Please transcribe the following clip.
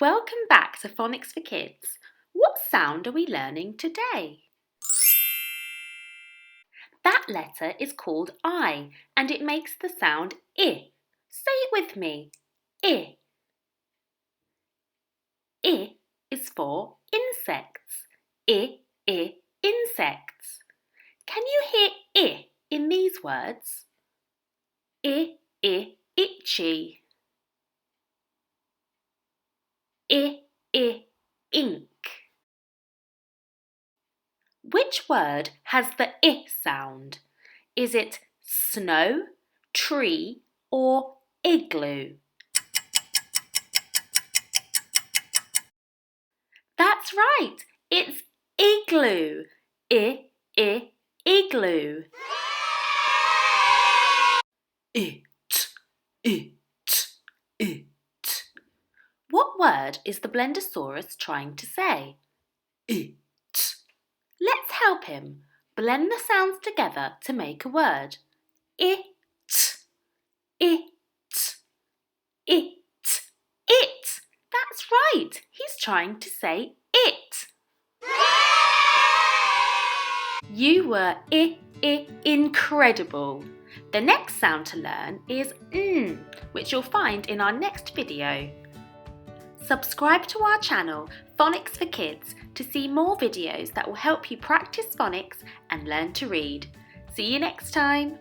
Welcome back to Phonics for Kids. What sound are we learning today? That letter is called I and it makes the sound I. Say it with me. I. I is for insects. I, insects. Can you hear I in these words? I, itchy. I, ink. Which word has the I sound? Is it snow, tree, or igloo? That's right, it's igloo. Igloo. It. What word is the Blendasaurus trying to say? It. Let's help him. Blend the sounds together to make a word. It. That's right. He's trying to say it. You were incredible. The next sound to learn is which you'll find in our next video. Subscribe to our channel, Phonics for Kids, to see more videos that will help you practice phonics and learn to read. See you next time.